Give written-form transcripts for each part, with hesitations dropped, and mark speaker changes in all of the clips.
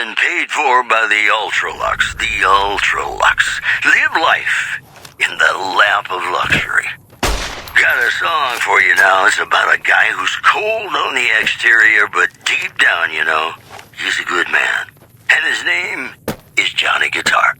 Speaker 1: and paid for by the Ultralux. The Ultralux. Live life in the lap of luxury. Got a song for you now. It's about a guy who's cold on the exterior, but deep down, he's a good man. And his name is Johnny Guitar.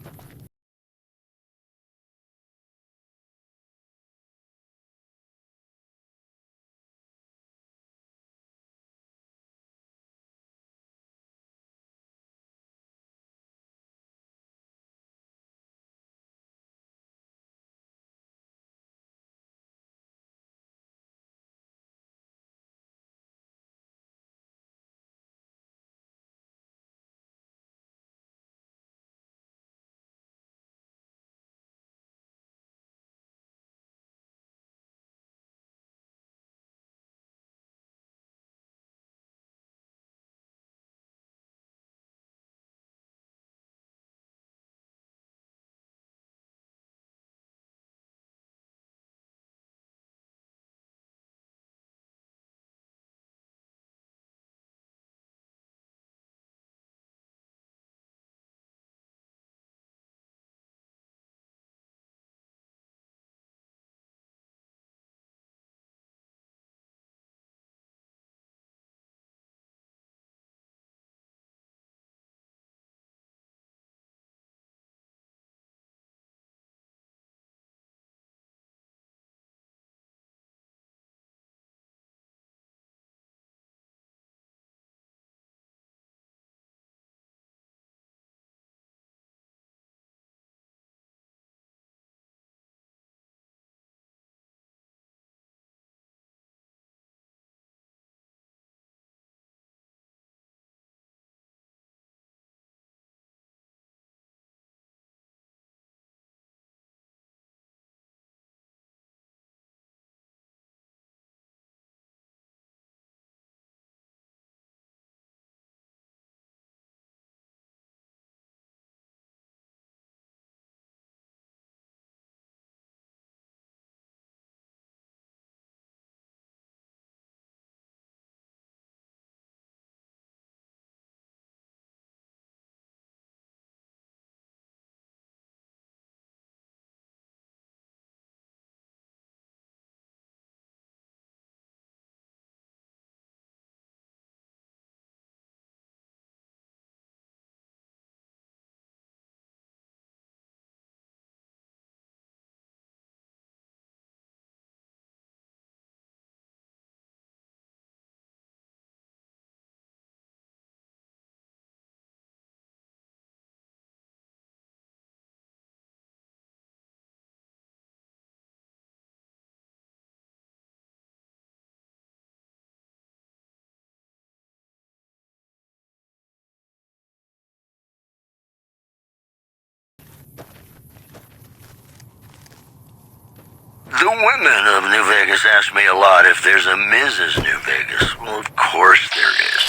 Speaker 1: The women of New Vegas ask me a lot if there's a Mrs. New Vegas. Well, of course there is.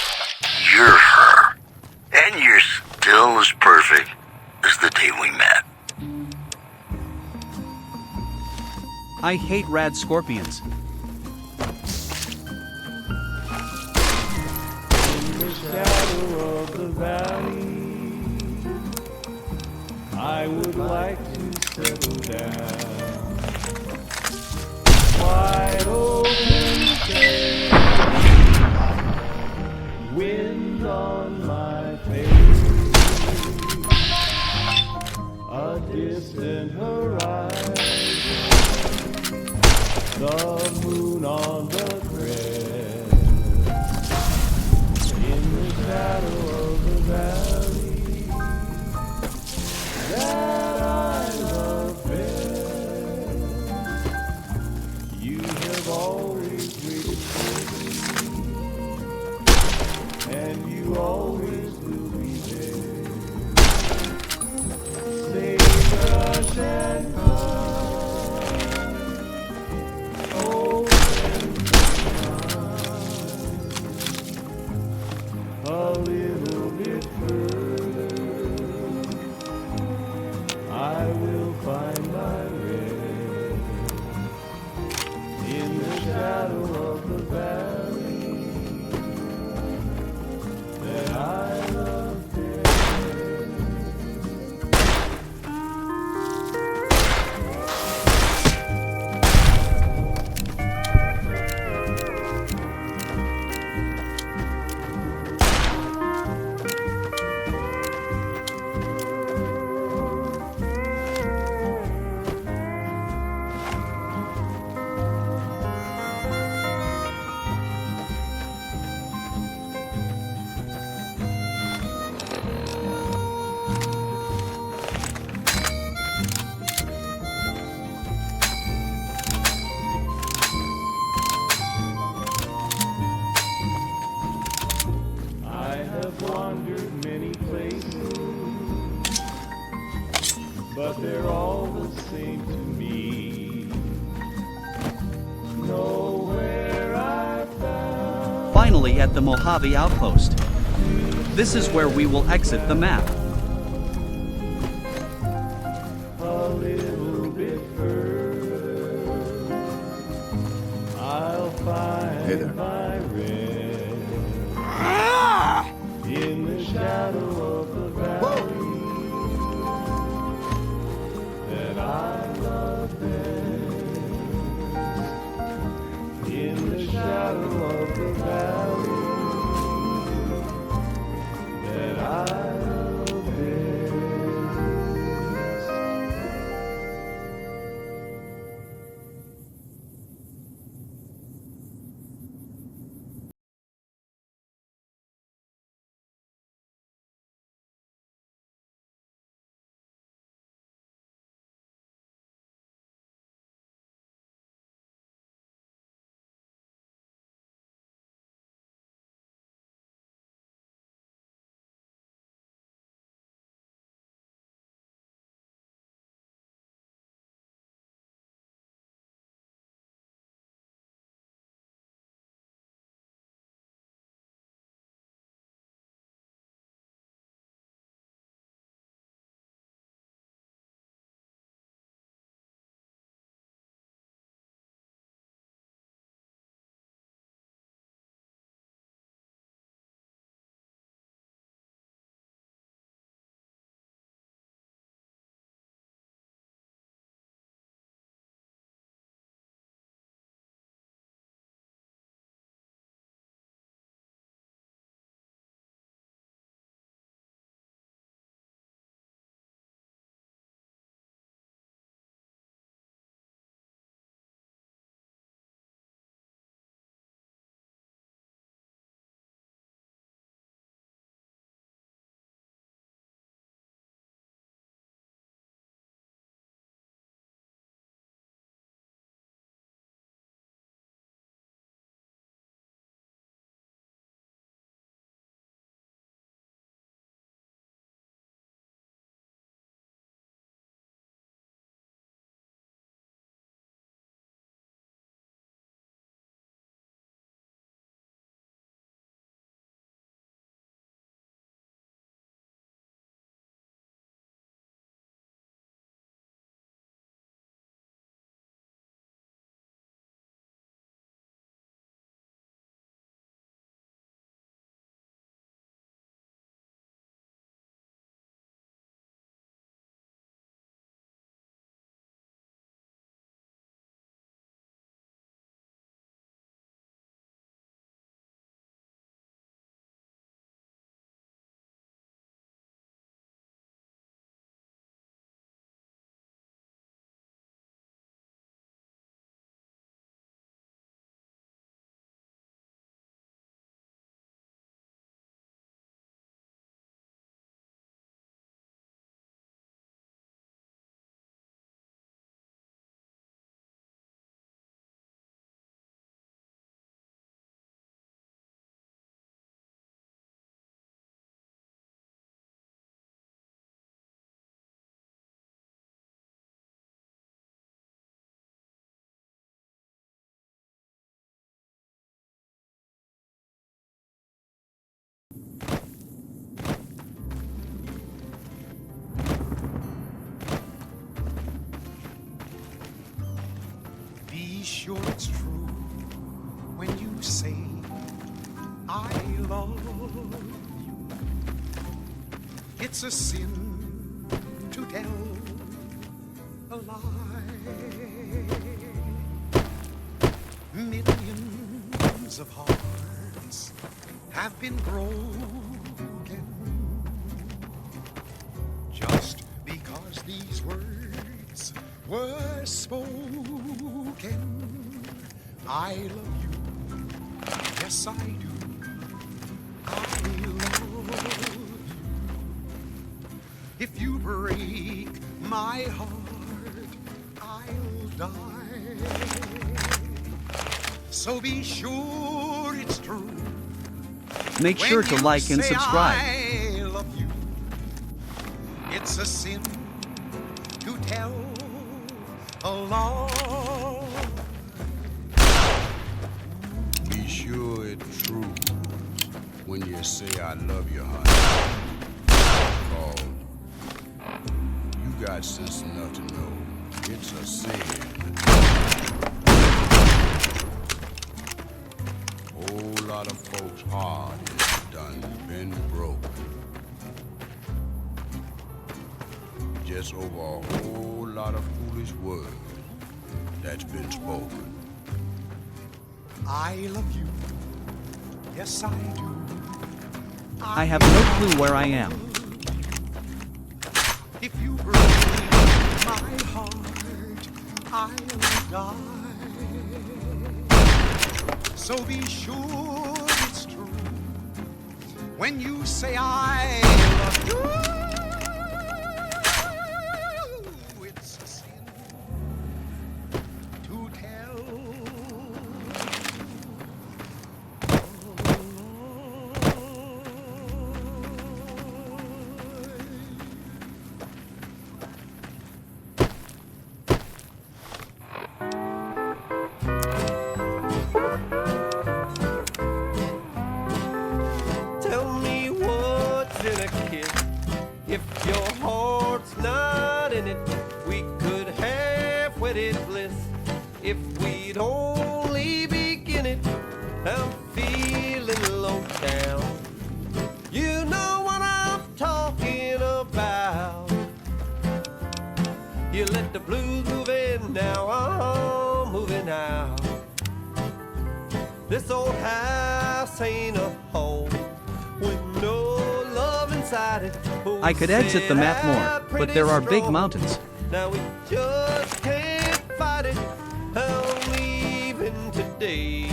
Speaker 1: You're her. And you're still as perfect as the day we met.
Speaker 2: I hate rad scorpions.
Speaker 3: In the shadow of the valley, I would like to settle down. Wide open space, wind on my face, a distant horizon, the moon on the crest, in the shadow of the valley that I love best. You have always waited for me, and you always will be there. Sagebrush and pine, open mine, a little bit further, I will find my rest in the shadow of the valley that I love best. but they're all the same to me. Nowhere I found
Speaker 2: Finally at the Mojave Outpost. This is where we will exit the map.
Speaker 3: a little bit further. I'll find
Speaker 4: Hey there.
Speaker 3: my rest in the shadow of the valley that I love best. In the shadow of the valley that I love best.
Speaker 5: Be sure it's true when you say I love you. It's a sin to tell a lie. Millions of hearts have been broken just because these words were spoken. I love you, yes I do. I love you. If you break my heart, I'll die. So be sure it's true.
Speaker 2: Make sure to like and subscribe.
Speaker 5: I love you. It's a sin to tell along.
Speaker 4: Be sure it's true when you say I love you, honey. 'Cause you got sense enough to know it's a sin. Whole lot of folks' heart is done been broken. Just over a whole lot of foolish words that's been spoken.
Speaker 5: I love you. Yes, I do.
Speaker 2: I have no clue where I am.
Speaker 5: If you break my heart, I'll die. So be sure it's true when you say I love you. It's a sin to tell.
Speaker 3: Tell me what's in a kiss. If your heart's not in it, we could have wedded bliss. If we'd only begin it, I'm feeling low down. You know what I'm talking about. You let the blues move in, now I'm moving out. This old house ain't a home with no love inside it.
Speaker 2: I could exit the map more, but there are big mountains.
Speaker 3: Now we just can't fight it. I'm leaving today.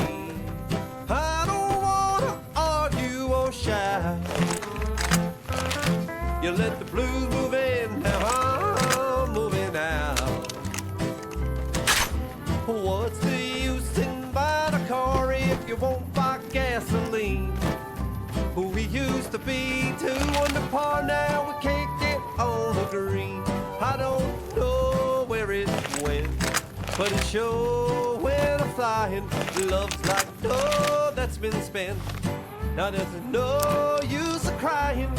Speaker 3: I don't wanna argue or shout. You let the blues move in, now I'm moving out. What's the use in buying a car if you won't buy gasoline? We used to be 2 under par, now we can't get on the green. I don't know where it went, but it sure went a-flying. Love's like dough that's been spent. Now there's no use of crying.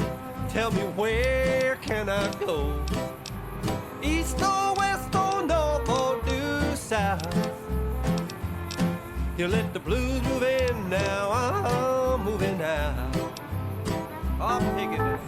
Speaker 3: Tell me, where can I go? East or west or north or due south? You let the blues move in, now I'm moving out. I'm taking it.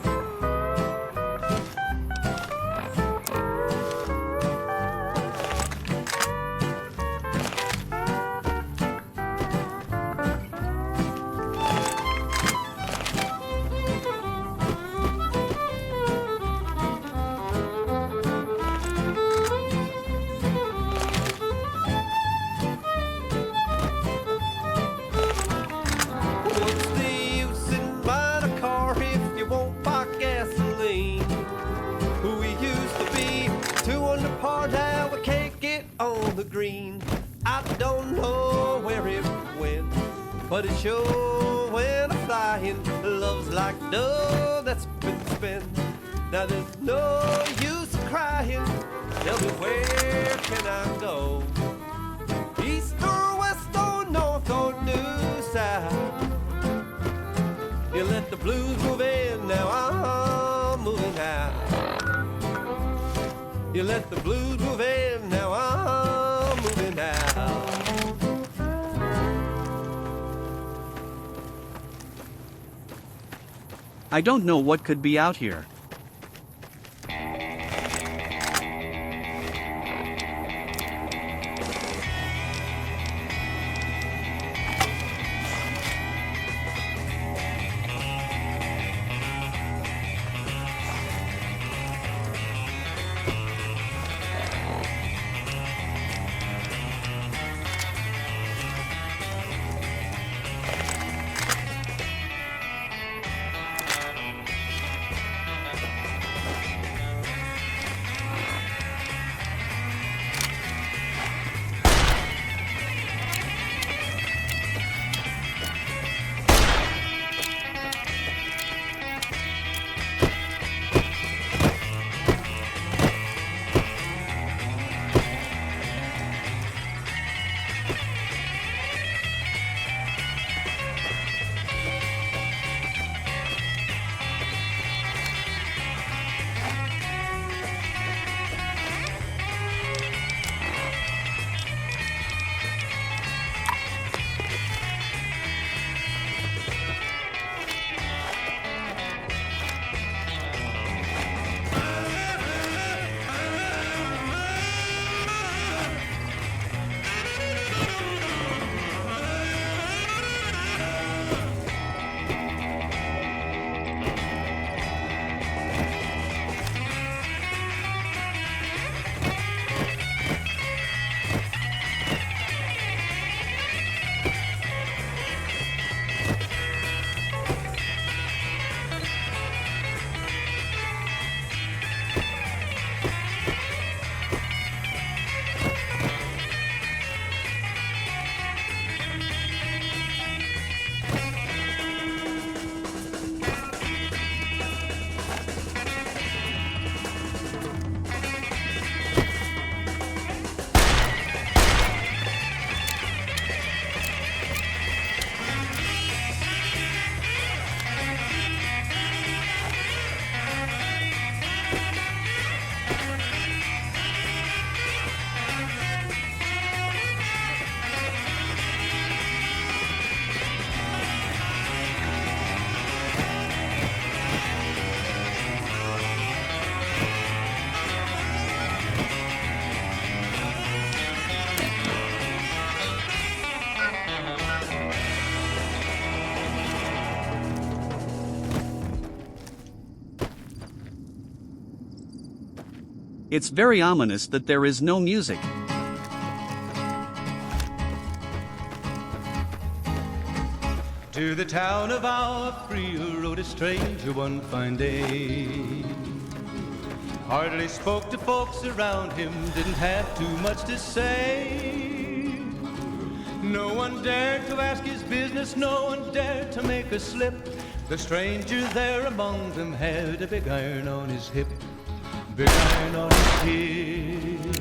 Speaker 3: What's the use in buying a car if you won't buy gasoline? We used to be 2 under par, now we can't get on the green. I don't know where it went, but it sure went a-flying. Love's like dough that's been spent. Now there's no use of crying. Tell me, where can I go? East or west or north or due south? You let the blues move in, now I'm moving out. You let the blues move in, now I'm moving out.
Speaker 2: I don't know what could be out here. It's very ominous that there is no music.
Speaker 3: To the town of our Frio rode a stranger one fine day. Hardly spoke to folks around him, didn't have too much to say. No one dared to ask his business, no one dared to make a slip. The stranger there among them had a big iron on his hip, big iron on his hip.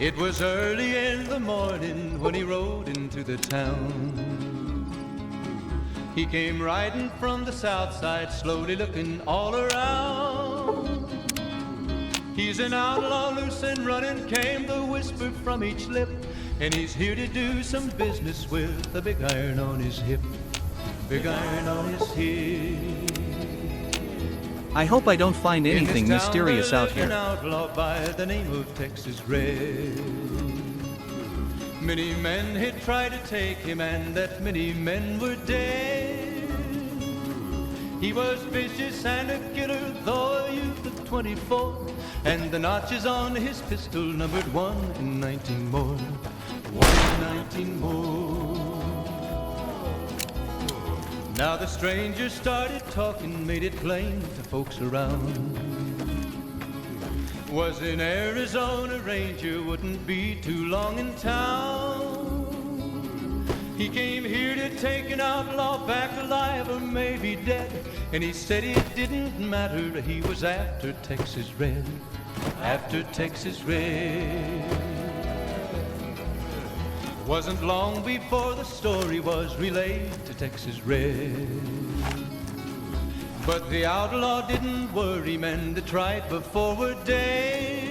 Speaker 3: It was early in the morning when he rode into the town. He came riding from the south side, slowly looking all around. He's an outlaw, loose and running, came the whisper from each lip. And he's here to do some business with a big iron on his hip, big iron on his hip.
Speaker 2: I hope I don't find anything mysterious out
Speaker 3: An
Speaker 2: here.
Speaker 3: outlaw by the name of Texas Red. Many men had tried to take him, and that many men were dead. He was vicious and a killer, though a youth of 24, and the notches on his pistol numbered 1 in 19 more, 1 in 19 more. Now the stranger started talking, made it plain to folks around. Was an Arizona Ranger, wouldn't be too long in town. He came here to take an outlaw back alive or maybe dead. And he said it didn't matter, he was after Texas Red, after Texas Red. Wasn't long before the story was relayed to Texas Red. But the outlaw didn't worry, men that tried before were dead.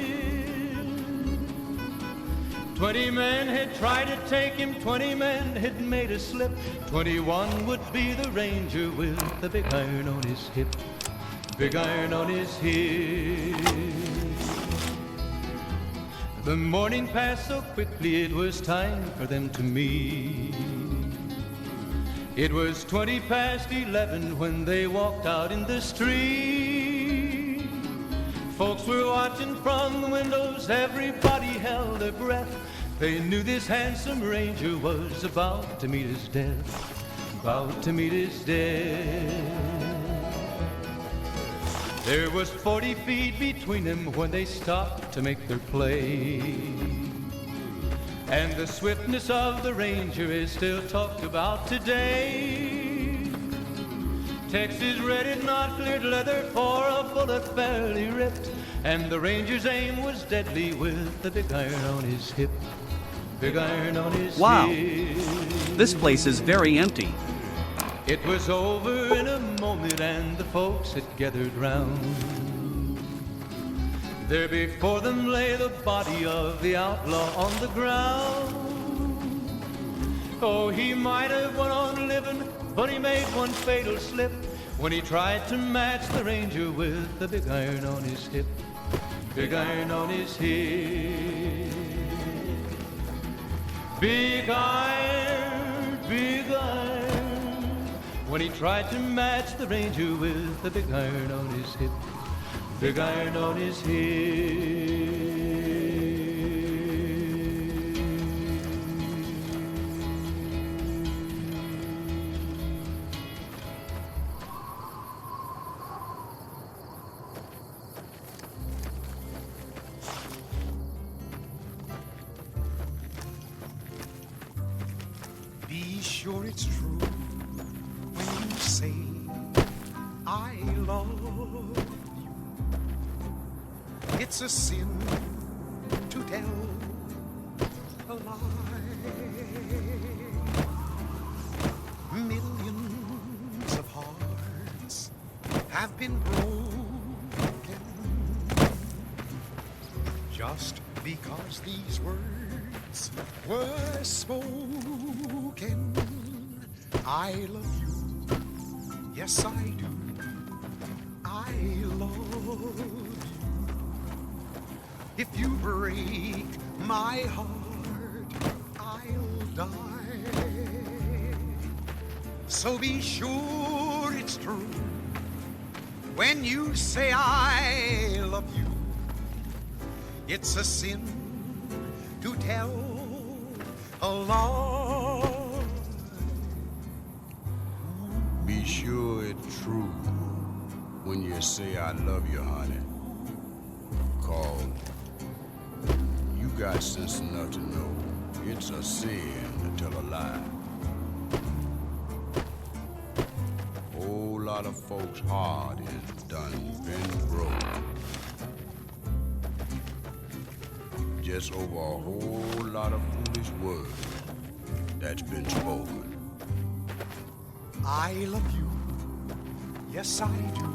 Speaker 3: 20 men had tried to take him, 20 men had made a slip. 21 would be the ranger with the big iron on his hip, big iron on his hip. The morning passed so quickly, it was time for them to meet. It was 20 past 11 when they walked out in the street. Folks were watching from the windows, everybody held their breath. They knew this handsome ranger was about to meet his death, about to meet his death. There was 40 feet between them when they stopped to make their play. And the swiftness of the ranger is still talked about today. Texas Red had not cleared leather for a bullet fairly ripped, and the ranger's aim was deadly with the big iron on his hip, big iron on his
Speaker 2: Wow.
Speaker 3: hip.
Speaker 2: This place is very empty.
Speaker 3: It was over in a moment and the folks had gathered round. There before them lay the body of the outlaw on the ground. Oh, he might have went on living, but he made one fatal slip when he tried to match the ranger with the big iron on his hip, big iron on his hip. Big iron, big iron, when he tried to match the ranger with the big iron on his hip, big iron on his hip.
Speaker 5: Be sure it's true when you say I love you. It's a sin to tell a lie. Millions of hearts have been broken just because these words were spoken. I love you, yes I do. I love you. If you break my heart, I'll die. So be sure it's true when you say I love you. It's a sin to tell a lie.
Speaker 4: Be sure it's true when you say I love you, honey. 'Cause you got sense enough to know it's a sin to tell a lie. Whole lot of folks' heart is done been broke just over a whole lot of foolish words that's been spoken.
Speaker 5: I love you, yes I do.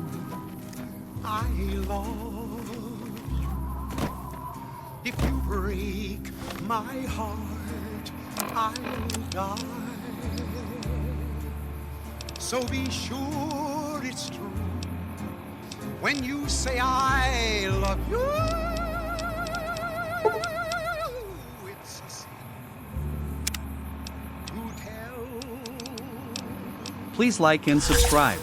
Speaker 5: I love you. If you break my heart, I'll die. So be sure it's true when you say I love you. It's a sin to tell.
Speaker 2: Please like and subscribe.